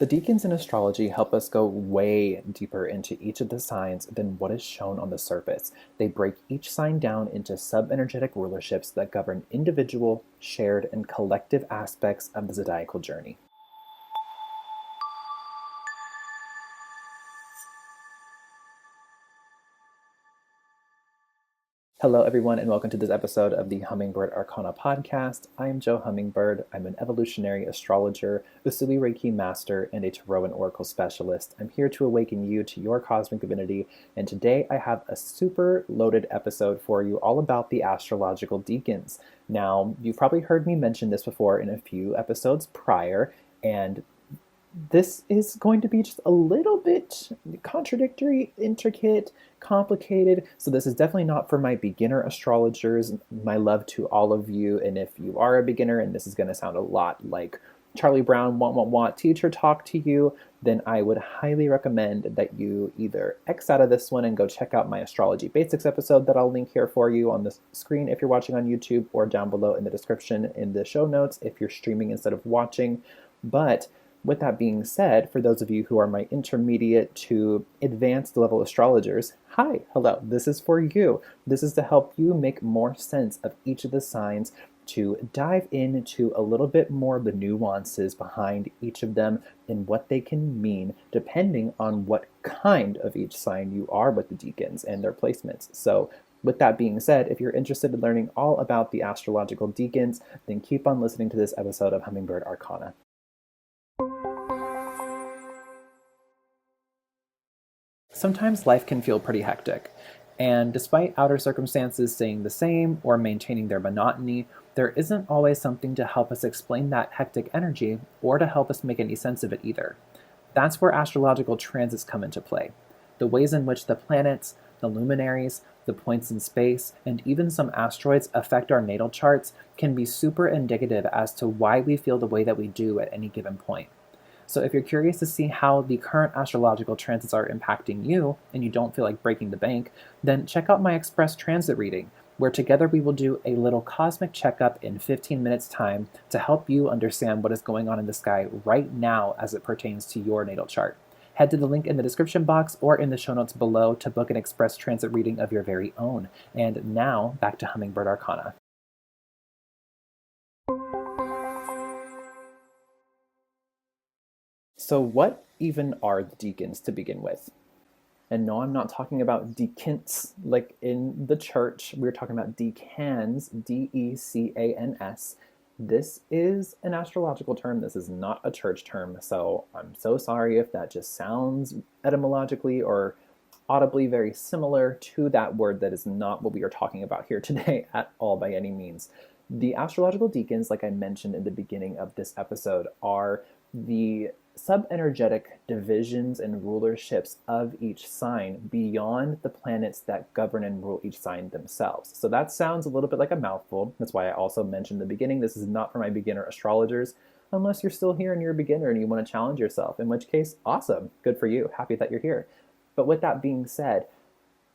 The decans in astrology help us go way deeper into each of the signs than what is shown on the surface. They break each sign down into sub-energetic rulerships that govern individual, shared, and collective aspects of the zodiacal journey. Hello, everyone, and welcome to this episode of the Hummingbird Arcana Podcast. I am Jo Hummingbird. I'm an Evolutionary Astrologer, Usui Reiki Master, and a Tarot and Oracle Specialist. I'm here to awaken you to your Cosmic Divinity, and today I have a super loaded episode for you all about the Astrological Decans. Now, you've probably heard me mention this before in a few episodes prior, and this is going to be just a little bit contradictory, intricate, complicated. So this is definitely not for my beginner astrologers. My love to all of you. And if you are a beginner and this is going to sound a lot like Charlie Brown, want, teacher talk to you, then I would highly recommend that you either X out of this one and go check out my Astrology Basics episode that I'll link here for you on the screen if you're watching on YouTube, or down below in the description in the show notes if you're streaming instead of watching. But with that being said, for those of you who are my intermediate to advanced level astrologers, hello, this is for you. This is to help you make more sense of each of the signs, to dive into a little bit more of the nuances behind each of them and what they can mean depending on what kind of each sign you are with the decans and their placements. So with that being said, if you're interested in learning all about the astrological decans, then keep on listening to this episode of Hummingbird Arcana. Sometimes life can feel pretty hectic, and despite outer circumstances staying the same or maintaining their monotony, there isn't always something to help us explain that hectic energy or to help us make any sense of it either. That's where astrological transits come into play. The ways in which the planets, the luminaries, the points in space, and even some asteroids affect our natal charts can be super indicative as to why we feel the way that we do at any given point. So if you're curious to see how the current astrological transits are impacting you and you don't feel like breaking the bank, then check out my Express Transit reading, where together we will do a little cosmic checkup in 15 minutes time to help you understand what is going on in the sky right now as it pertains to your natal chart. Head to the link in the description box or in the show notes below to book an Express Transit reading of your very own. And now, back to Hummingbird Arcana. So what even are the decans to begin with? And no, I'm not talking about decans like in the church. We're talking about decans, D-E-C-A-N-S. This is an astrological term. This is not a church term. So I'm so sorry if that just sounds etymologically or audibly very similar to that word. That is not what we are talking about here today at all by any means. The astrological decans, like I mentioned in the beginning of this episode, are the sub-energetic divisions and rulerships of each sign beyond the planets that govern and rule each sign themselves. So that sounds a little bit like a mouthful. That's why I also mentioned in the beginning, this is not for my beginner astrologers, unless you're still here and you're a beginner and you want to challenge yourself, in which case, awesome, good for you, happy that you're here. But with that being said,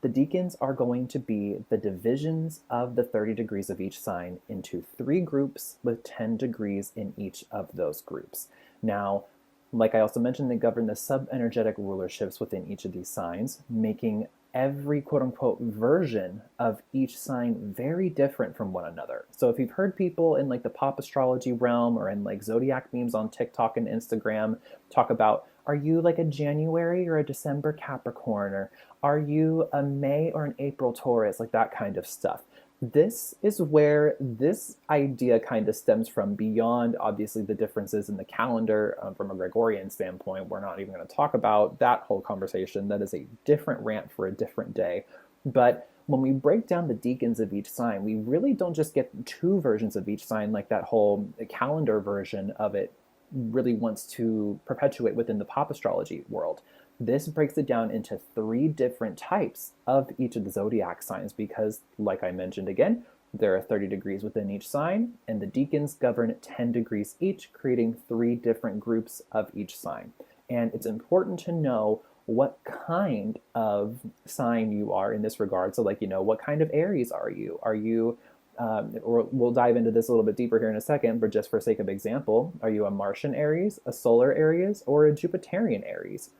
the decans are going to be the divisions of the 30 degrees of each sign into 3 groups with 10 degrees in each of those groups. Now, like I also mentioned, they govern the sub-energetic rulerships within each of these signs, making every quote-unquote version of each sign very different from one another. So if you've heard people in like the pop astrology realm or in like Zodiac memes on TikTok and Instagram talk about, are you like a January or a December Capricorn, or are you a May or an April Taurus, like that kind of stuff. This is where this idea kind of stems from, beyond obviously the differences in the calendar from a Gregorian standpoint. We're not even going to talk about that whole conversation. That is a different rant for a different day. But when we break down the decans of each sign, we really don't just get 2 versions of each sign like that whole calendar version of it really wants to perpetuate within the pop astrology world. This breaks it down into 3 different types of each of the zodiac signs because, like I mentioned again, there are 30 degrees within each sign, and the decans govern 10 degrees each, creating 3 different groups of each sign. And it's important to know what kind of sign you are in this regard. So like, what kind of Aries are you? Are you or we'll dive into this a little bit deeper here in a second, but just for sake of example, are you a Martian Aries, a solar Aries, or a Jupiterian Aries?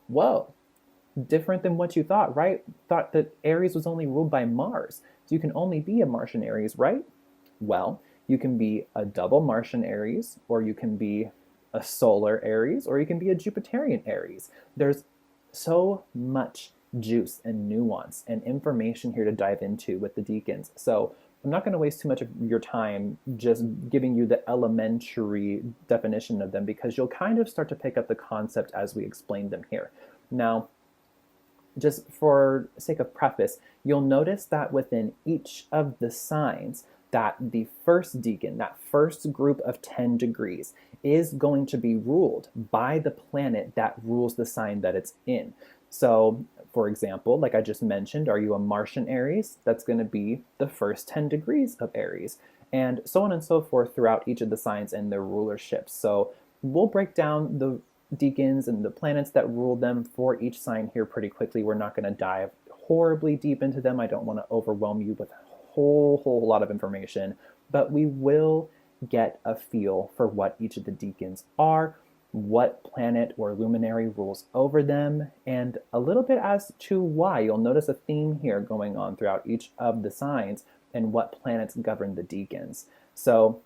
Whoa, different than what you thought, right? Thought that Aries was only ruled by Mars. So you can only be a Martian Aries, right? Well, you can be a double Martian Aries, or you can be a solar Aries, or you can be a Jupiterian Aries. There's so much juice and nuance and information here to dive into with the decans. So I'm not going to waste too much of your time just giving you the elementary definition of them, because you'll kind of start to pick up the concept as we explain them here. Now, just for sake of preface, you'll notice that within each of the signs, that the first decan, that first group of 10 degrees, is going to be ruled by the planet that rules the sign that it's in. So, for example, like I just mentioned, are you a Martian Aries? That's going to be the first 10 degrees of Aries, and so on and so forth throughout each of the signs and their rulerships. So we'll break down the decans and the planets that rule them for each sign here pretty quickly. We're not going to dive horribly deep into them. I don't want to overwhelm you with a whole lot of information, but we will get a feel for what each of the decans are, what planet or luminary rules over them, and a little bit as to why. You'll notice a theme here going on throughout each of the signs and what planets govern the decans. So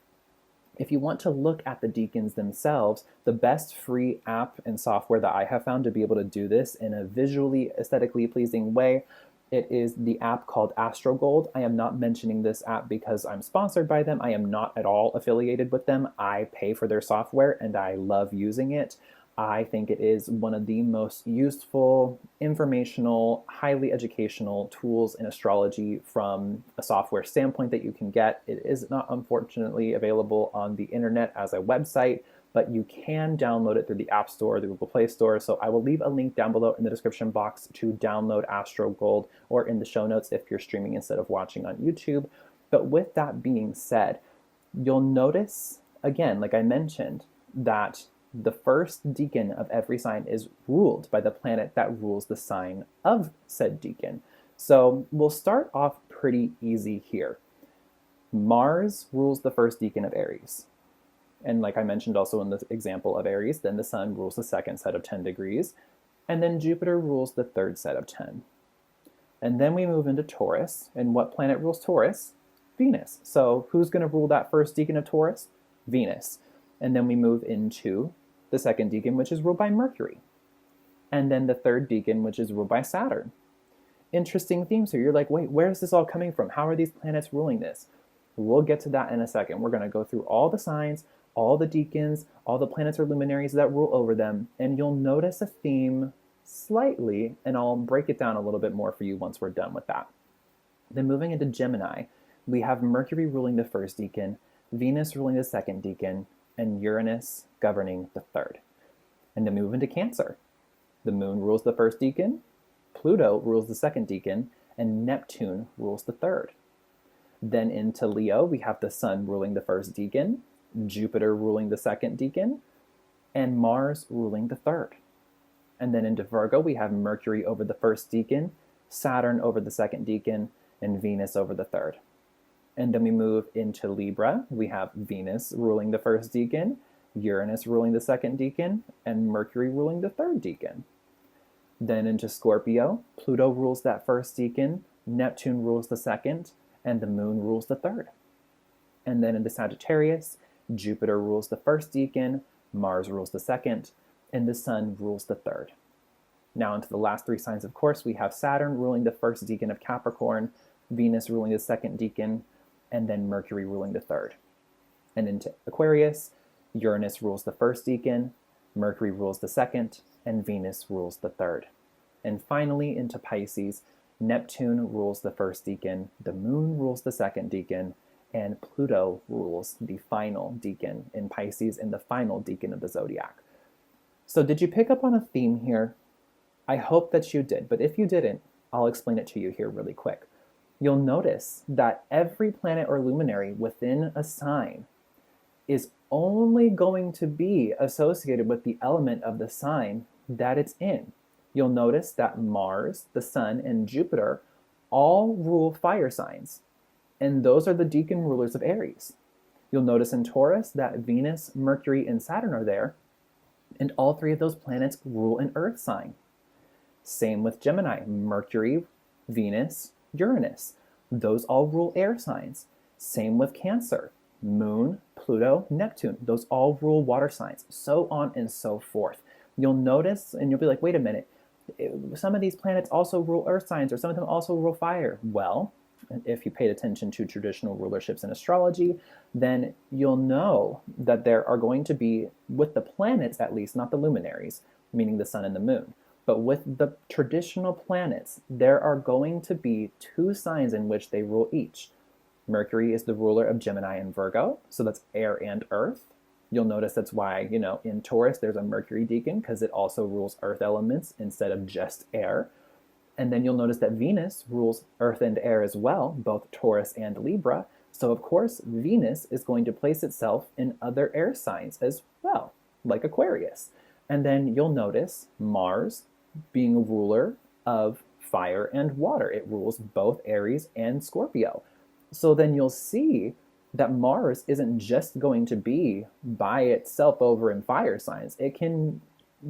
if you want to look at the decans themselves, the best free app and software that I have found to be able to do this in a visually, aesthetically pleasing way, it is the app called Astrogold. I am not mentioning this app because I'm sponsored by them. I am not at all affiliated with them. I pay for their software and I love using it. I think it is one of the most useful, informational, highly educational tools in astrology from a software standpoint that you can get. It is not, unfortunately, available on the internet as a website, but you can download it through the App Store, the Google Play Store. So I will leave a link down below in the description box to download Astrogold, or in the show notes if you're streaming instead of watching on YouTube. But with that being said, you'll notice, again, like I mentioned, that the first decan of every sign is ruled by the planet that rules the sign of said decan. So we'll start off pretty easy here. Mars rules the first decan of Aries. And like I mentioned also in the example of Aries, then the sun rules the second set of 10 degrees, and then Jupiter rules the third set of 10. And then we move into Taurus, and what planet rules Taurus? Venus. So who's going to rule that first decan of Taurus? Venus. And then we move into the second decan, which is ruled by Mercury. And then the third decan, which is ruled by Saturn. Interesting themes here. You're like, wait, where is this all coming from? How are these planets ruling this? We'll get to that in a second. We're going to go through all the signs, all the decans, all the planets or luminaries that rule over them, and you'll notice a theme slightly, and I'll break it down a little bit more for you once we're done with that. Then moving into Gemini, we have Mercury ruling the first decan, Venus ruling the second decan, and Uranus governing the third. And then move into Cancer. The moon rules the first decan, Pluto rules the second decan, and Neptune rules the third. Then into Leo, we have the sun ruling the first decan, Jupiter ruling the second decan, and Mars ruling the third. And then into Virgo, we have Mercury over the first decan, Saturn over the second decan, and Venus over the third. And then we move into Libra. We have Venus ruling the first decan, Uranus ruling the second decan, and Mercury ruling the third decan. Then into Scorpio, Pluto rules that first decan, Neptune rules the second, and the moon rules the third. And then into Sagittarius, Jupiter rules the first decan, Mars rules the second, and the sun rules the third. Now into the last three signs, of course, we have Saturn ruling the first decan of Capricorn, Venus ruling the second decan, and then Mercury ruling the third. And into Aquarius, Uranus rules the first decan, Mercury rules the second, and Venus rules the third. And finally into Pisces, Neptune rules the first decan, the moon rules the second decan, and Pluto rules the final decan in Pisces and the final decan of the zodiac. So did you pick up on a theme here? I hope that you did, but if you didn't, I'll explain it to you here really quick. You'll notice that every planet or luminary within a sign is only going to be associated with the element of the sign that it's in. You'll notice that Mars, the Sun, and Jupiter all rule fire signs. And those are the decan rulers of Aries. You'll notice in Taurus that Venus, Mercury, and Saturn are there, and all three of those planets rule an earth sign. Same with Gemini, Mercury, Venus, Uranus. Those all rule air signs. Same with Cancer, Moon, Pluto, Neptune. Those all rule water signs, so on and so forth. You'll notice, and you'll be like, wait a minute, some of these planets also rule earth signs, or some of them also rule fire. Well, if you paid attention to traditional rulerships in astrology, then you'll know that there are going to be, with the planets at least, not the luminaries, meaning the sun and the moon, but with the traditional planets, there are going to be two signs in which they rule each. Mercury is the ruler of Gemini and Virgo, so that's air and earth. You'll notice that's why, in Taurus, there's a Mercury decan, because it also rules earth elements instead of just air. And then you'll notice that Venus rules earth and air as well, both Taurus and Libra. So of course, Venus is going to place itself in other air signs as well, like Aquarius. And then you'll notice Mars being a ruler of fire and water. It rules both Aries and Scorpio. So then you'll see that Mars isn't just going to be by itself over in fire signs. It can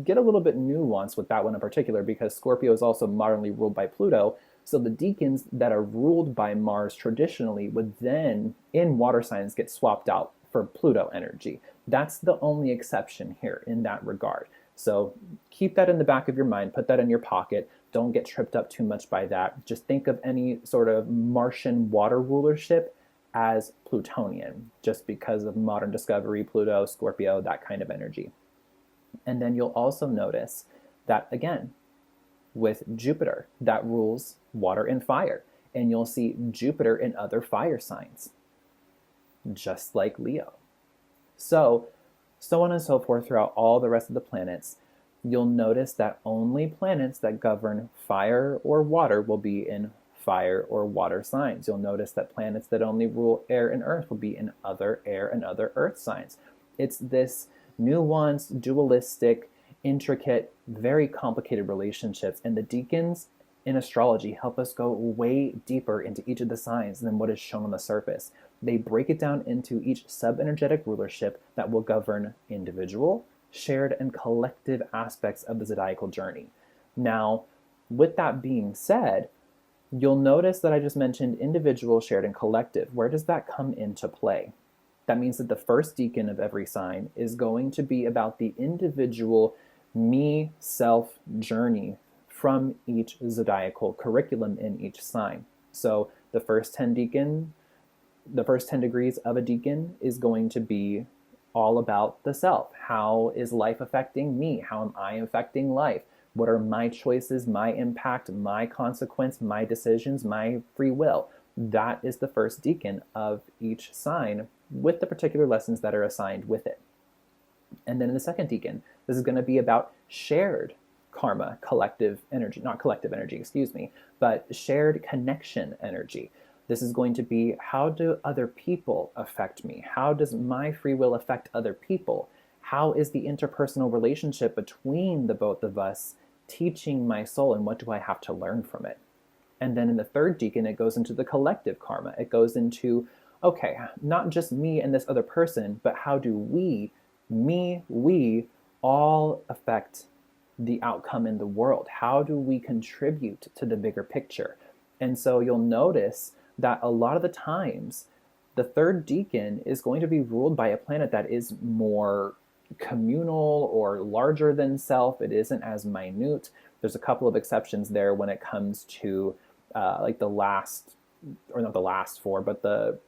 get a little bit nuanced with that one in particular, because Scorpio is also modernly ruled by Pluto. So the decans that are ruled by Mars traditionally would then, in water signs, get swapped out for Pluto energy. That's the only exception here in that regard. So keep that in the back of your mind, put that in your pocket. Don't get tripped up too much by that. Just think of any sort of Martian water rulership as Plutonian, just because of modern discovery, Pluto, Scorpio, that kind of energy. And then you'll also notice that, again, with Jupiter, that rules water and fire. And you'll see Jupiter in other fire signs, just like Leo. So on and so forth throughout all the rest of the planets. You'll notice that only planets that govern fire or water will be in fire or water signs. You'll notice that planets that only rule air and earth will be in other air and other earth signs. It's this nuanced, dualistic, intricate, very complicated relationships, and the decans in astrology help us go way deeper into each of the signs than what is shown on the surface. They break it down into each sub-energetic rulership that will govern individual, shared, and collective aspects of the zodiacal journey. Now, with that being said, you'll notice that I just mentioned individual, shared, and collective. Where does that come into play? That means that the first decan of every sign is going to be about the individual me, self journey from each zodiacal curriculum in each sign. So the first 10 degrees of a decan is going to be all about the self. How is life affecting me? How am I affecting life? What are my choices, my impact, my consequence, my decisions, my free will? That is the first decan of each sign, with the particular lessons that are assigned with it. And then in the second decan, this is going to be about shared karma, collective energy, not collective energy, excuse me, but shared connection energy. This is going to be, how do other people affect me? How does my free will affect other people? How is the interpersonal relationship between the both of us teaching my soul, and what do I have to learn from it? And then in the third decan, it goes into the collective karma. It goes into, okay, not just me and this other person, but how do we all affect the outcome in the world? How do we contribute to the bigger picture? And so you'll notice that a lot of the times, the third decan is going to be ruled by a planet that is more communal or larger than self. It isn't as minute. There's a couple of exceptions there when it comes to like the last, or not the last four, but the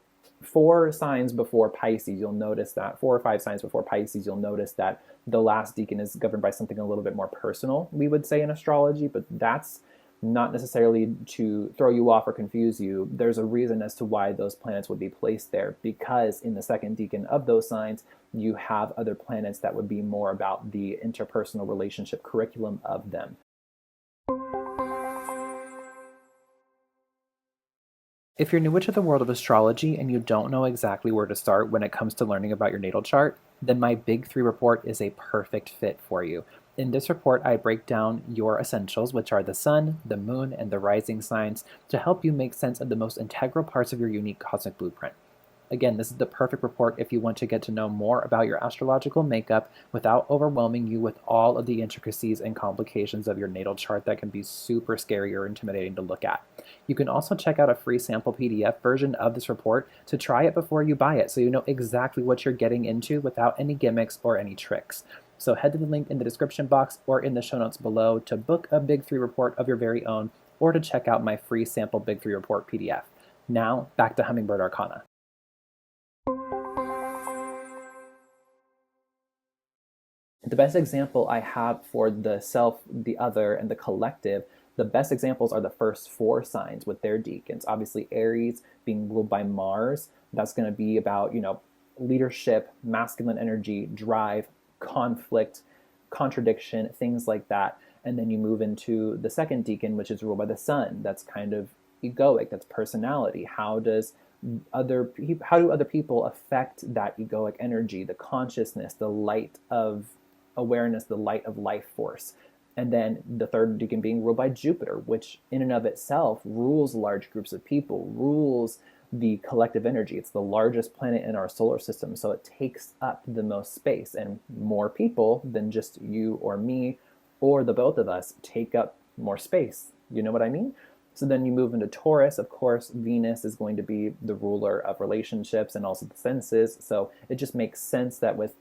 4 signs before Pisces. You'll notice that 4 or 5 signs before Pisces, you'll notice that the last decan is governed by something a little bit more personal, we would say in astrology, but that's not necessarily to throw you off or confuse you. There's a reason as to why those planets would be placed there, because in the second decan of those signs, you have other planets that would be more about the interpersonal relationship curriculum of them. If you're newer to the world of astrology and you don't know exactly where to start when it comes to learning about your natal chart, then my Big 3 report is a perfect fit for you. In this report, I break down your essentials, which are the sun, the moon, and the rising signs, to help you make sense of the most integral parts of your unique cosmic blueprint. Again, this is the perfect report if you want to get to know more about your astrological makeup without overwhelming you with all of the intricacies and complications of your natal chart that can be super scary or intimidating to look at. You can also check out a free sample PDF version of this report to try it before you buy it so you know exactly what you're getting into without any gimmicks or any tricks. So head to the link in the description box or in the show notes below to book a Big 3 report of your very own or to check out my free sample Big 3 report PDF. Now, back to Hummingbird Arcana. The best example I have for the self, the other, and the collective, the best examples are the first 4 signs with their decans. Obviously, Aries being ruled by Mars, that's going to be about, leadership, masculine energy, drive, conflict, contradiction, things like that. And then you move into the second decan, which is ruled by the Sun. That's kind of egoic, that's personality. How do other people affect that egoic energy, the consciousness, the light of awareness, the light of life force? And then the third decan being ruled by Jupiter, which in and of itself rules large groups of people, rules the collective energy. It's the largest planet in our solar system, so it takes up the most space, and more people than just you or me or the both of us take up more space. You know what I mean? So then you move into Taurus. Of course, Venus is going to be the ruler of relationships and also the senses. So it just makes sense that with,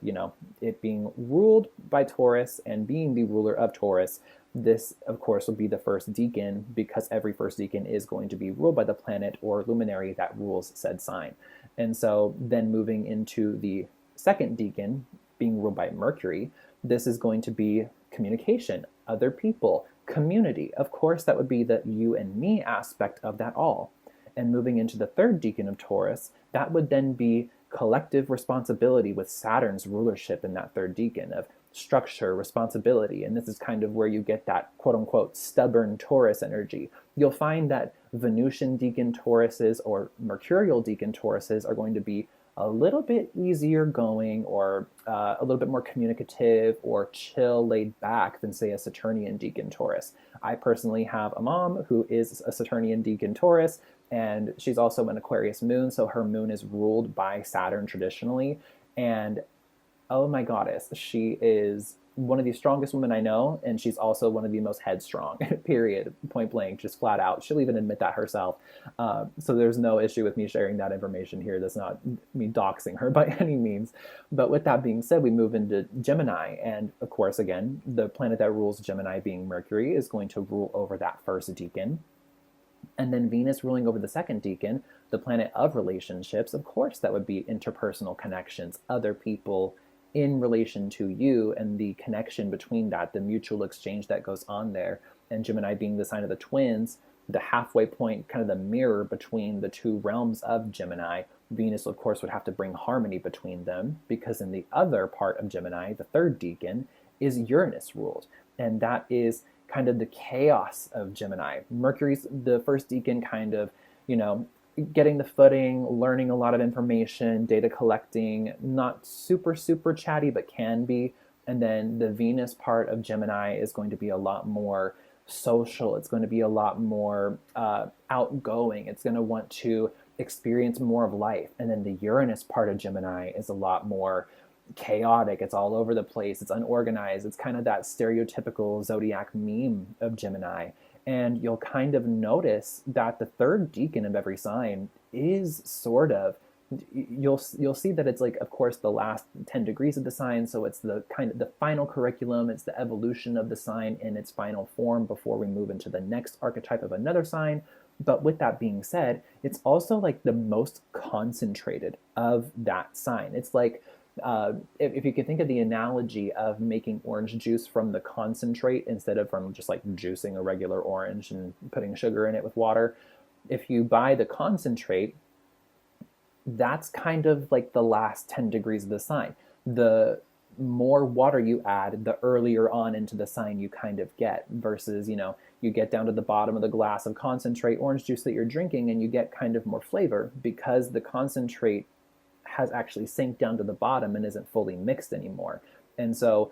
it being ruled by Taurus and being the ruler of Taurus, this, of course, will be the first decan, because every first decan is going to be ruled by the planet or luminary that rules said sign. And so then moving into the second decan, being ruled by Mercury, this is going to be communication, other people, community. Of course, that would be the you and me aspect of that all. And moving into the third decan of Taurus, that would then be collective responsibility with Saturn's rulership in that third decan of structure, responsibility. And this is kind of where you get that quote unquote stubborn Taurus energy. You'll find that Venusian decan Tauruses or Mercurial decan Tauruses are going to be a little bit easier going or a little bit more communicative or chill, laid back than, say, a Saturnian decan Taurus. I personally have a mom who is a Saturnian decan Taurus, and she's also an Aquarius moon, so her moon is ruled by Saturn traditionally. And oh my goddess, she is one of the strongest women I know, and she's also one of the most headstrong, period, point blank, just flat out. She'll even admit that herself. So there's no issue with me sharing that information here. That's not me doxing her by any means. But with that being said, we move into Gemini. And of course, again, the planet that rules Gemini, being Mercury, is going to rule over that first decan. And then Venus ruling over the second decan, the planet of relationships. Of course, that would be interpersonal connections, other people in relation to you, and the connection between that, the mutual exchange that goes on there. And Gemini being the sign of the twins, the halfway point, kind of the mirror between the two realms of Gemini. Venus, of course, would have to bring harmony between them, because in the other part of Gemini, the third decan, is Uranus ruled. And that is kind of the chaos of Gemini. Mercury's the first decan, kind of, getting the footing, learning a lot of information, data collecting, not super, super chatty, but can be. And then the Venus part of Gemini is going to be a lot more social. It's going to be a lot more outgoing. It's going to want to experience more of life. And then the Uranus part of Gemini is a lot more chaotic. It's all over the place. It's unorganized. It's kind of that stereotypical zodiac meme of Gemini. And you'll kind of notice that the third decan of every sign is sort of, you'll see that it's like, of course, the last 10 degrees of the sign. So it's the kind of the final curriculum. It's the evolution of the sign in its final form before we move into the next archetype of another sign. But with that being said, it's also like the most concentrated of that sign. It's like, if you can think of the analogy of making orange juice from the concentrate instead of from just like juicing a regular orange and putting sugar in it with water, if you buy the concentrate, that's kind of like the last 10 degrees of the sign. The more water you add, the earlier on into the sign you kind of get, versus, you get down to the bottom of the glass of concentrate orange juice that you're drinking and you get kind of more flavor because the concentrate has actually sank down to the bottom and isn't fully mixed anymore. And so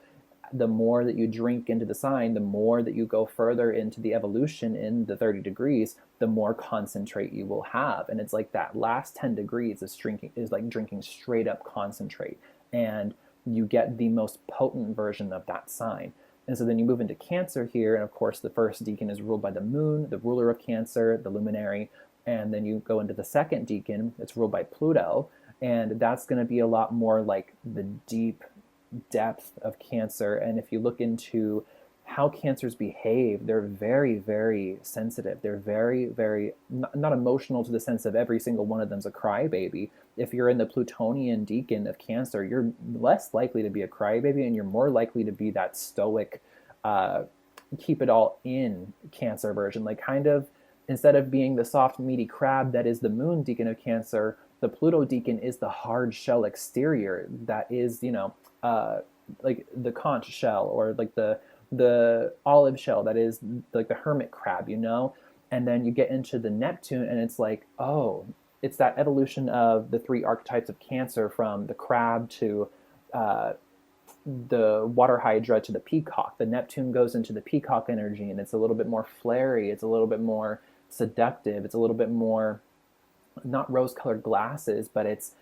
the more that you drink into the sign, the more that you go further into the evolution in the 30 degrees, the more concentrate you will have. And it's like that last 10 degrees is like drinking straight up concentrate. And you get the most potent version of that sign. And so then you move into Cancer here, and of course the first decan is ruled by the moon, the ruler of Cancer, the luminary. And then you go into the second decan, it's ruled by Pluto, and that's going to be a lot more like the deep depth of Cancer. And if you look into how Cancers behave, they're very, very sensitive. They're very, very not emotional to the sense of every single one of them's a crybaby. If you're in the Plutonian decan of Cancer, you're less likely to be a crybaby, and you're more likely to be that stoic, keep it all in Cancer version. Like, kind of, instead of being the soft, meaty crab that is the moon decan of Cancer, the Pluto decan is the hard shell exterior that is, like the conch shell, or like the olive shell that is like the hermit crab, And then you get into the Neptune, and it's like, oh, it's that evolution of the three archetypes of Cancer, from the crab to the water hydra to the peacock. The Neptune goes into the peacock energy, and it's a little bit more flary. It's a little bit more seductive. It's a little bit more, not rose-colored glasses, but it's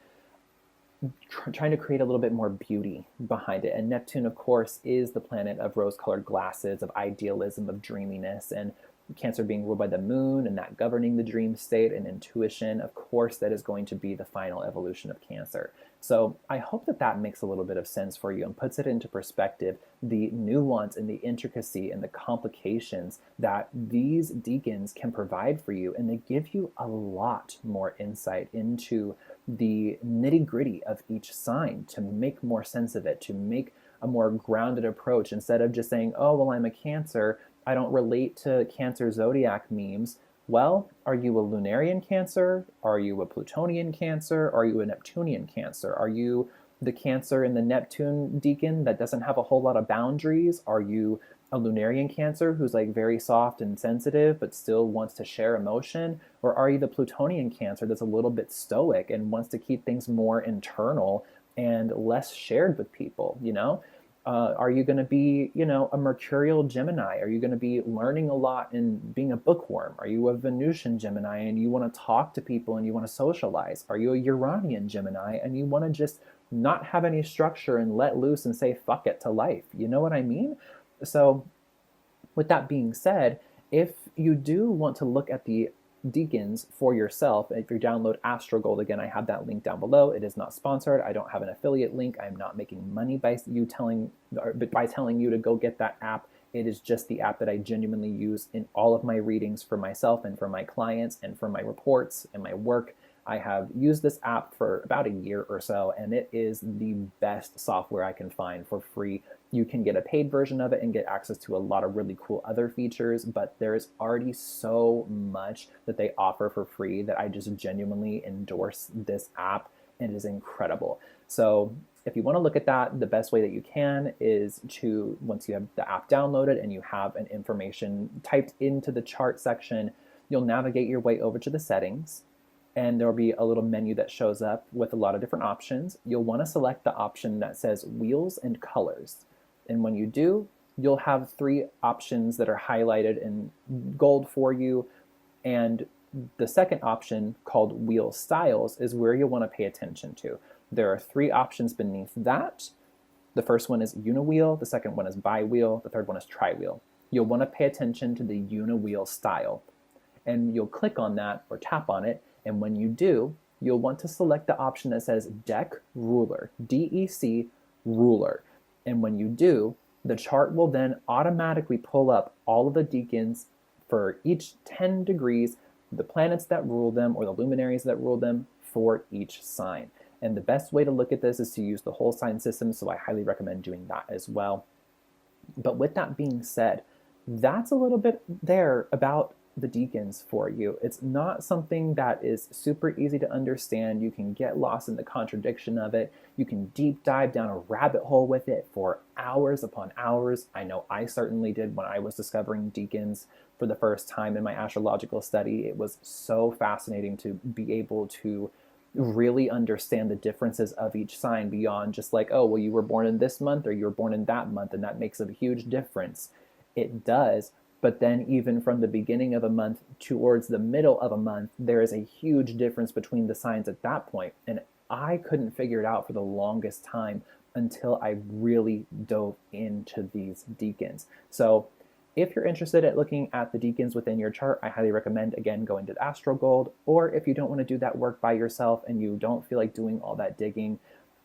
trying to create a little bit more beauty behind it. And Neptune, of course, is the planet of rose-colored glasses, of idealism, of dreaminess, and Cancer being ruled by the moon, and that governing the dream state and intuition. Of course, that is going to be the final evolution of Cancer. So I hope that makes a little bit of sense for you and puts it into perspective, the nuance and the intricacy and the complications that these decans can provide for you. And they give you a lot more insight into the nitty-gritty of each sign to make more sense of it, to make a more grounded approach, instead of just saying, oh, well, I'm a Cancer, I don't relate to Cancer zodiac memes. Well, are you a Lunarian Cancer? Are you a Plutonian Cancer? Are you a Neptunian Cancer? Are you the Cancer in the Neptune decan that doesn't have a whole lot of boundaries? Are you a Lunarian Cancer who's like very soft and sensitive but still wants to share emotion? Or are you the Plutonian Cancer that's a little bit stoic and wants to keep things more internal and less shared with people, Are you going to be, a Mercurial Gemini? Are you going to be learning a lot and being a bookworm? Are you a Venusian Gemini and you want to talk to people and you want to socialize? Are you a Uranian Gemini and you want to just not have any structure and let loose and say fuck it to life? You know what I mean? So with that being said, if you do want to look at the decans for yourself, if you download AstroGold, again, I have that link down below. It is not sponsored. I don't have an affiliate link. I'm not making money by telling you to go get that app. It is just the app that I genuinely use in all of my readings for myself and for my clients and for my reports and my work. I have used this app for about a year or so, and it is the best software I can find for free. You can get a paid version of it and get access to a lot of really cool other features, but there is already so much that they offer for free that I just genuinely endorse this app, and it is incredible. So if you want to look at that, the best way that you can is to, once you have the app downloaded and you have an information typed into the chart section, you'll navigate your way over to the settings, and there'll be a little menu that shows up with a lot of different options. You'll want to select the option that says Wheels and Colors. And when you do, you'll have three options that are highlighted in gold for you. And the second option, called Wheel Styles, is where you'll want to pay attention to. There are three options beneath that. The first one is Uniwheel, the second one is Biwheel, the third one is Triwheel. You'll want to pay attention to the Uniwheel style. And you'll click on that or tap on it. And when you do, you'll want to select the option that says Deck Ruler, DEC Ruler. And when you do, the chart will then automatically pull up all of the decans for each 10 degrees, the planets that rule them or the luminaries that rule them for each sign. And the best way to look at this is to use the whole sign system, so I highly recommend doing that as well. But with that being said, that's a little bit there about the decans for you. It's not something that is super easy to understand. You can get lost in the contradiction of it. You can deep dive down a rabbit hole with it for hours upon hours. I know I certainly did when I was discovering decans for the first time in my astrological study. It was so fascinating to be able to really understand the differences of each sign beyond just like, oh, well, you were born in this month or you were born in that month, and that makes a huge difference. It does. But then even from the beginning of a month towards the middle of a month, there is a huge difference between the signs at that point. And I couldn't figure it out for the longest time until I really dove into these decans. So if you're interested in looking at the decans within your chart, I highly recommend, again, going to AstroGold. Or if you don't want to do that work by yourself and you don't feel like doing all that digging,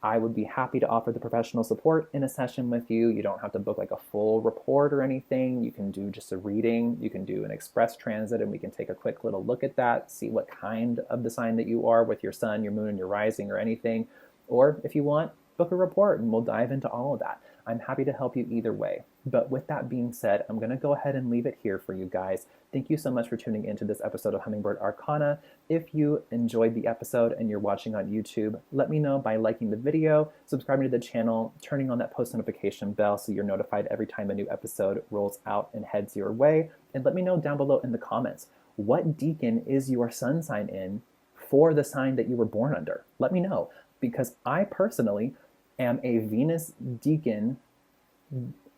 I would be happy to offer the professional support in a session with you. You don't have to book like a full report or anything. You can do just a reading. You can do an express transit, and we can take a quick little look at that, see what kind of the sign that you are with your sun, your moon, and your rising or anything. Or if you want, book a report and we'll dive into all of that. I'm happy to help you either way. But with that being said, I'm going to go ahead and leave it here for you guys. Thank you so much for tuning into this episode of Hummingbird Arcana. If you enjoyed the episode and you're watching on YouTube, let me know by liking the video, subscribing to the channel, turning on that post notification bell so you're notified every time a new episode rolls out and heads your way. And let me know down below in the comments, what decan is your sun sign in for the sign that you were born under? Let me know, because I personally am a Venus decan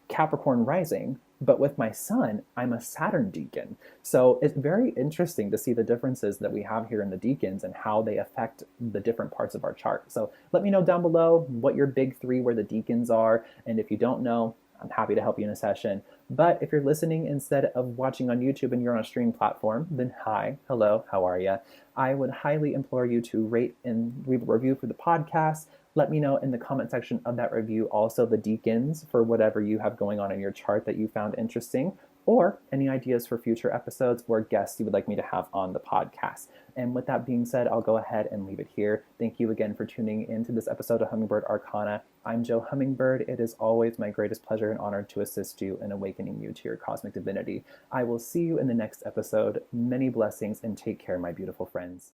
Capricorn rising, but with my sun, I'm a Saturn decan. So it's very interesting to see the differences that we have here in the decans and how they affect the different parts of our chart. So let me know down below what your big three where the decans are. And if you don't know, I'm happy to help you in a session. But if you're listening instead of watching on YouTube and you're on a streaming platform, then hi, hello, how are you? I would highly implore you to rate and leave a review for the podcast. Let me know in the comment section of that review also the decans for whatever you have going on in your chart that you found interesting, or any ideas for future episodes or guests you would like me to have on the podcast. And with that being said, I'll go ahead and leave it here. Thank you again for tuning into this episode of Hummingbird Arcana. I'm Jo Hummingbird. It is always my greatest pleasure and honor to assist you in awakening you to your cosmic divinity. I will see you in the next episode. Many blessings and take care, my beautiful friends.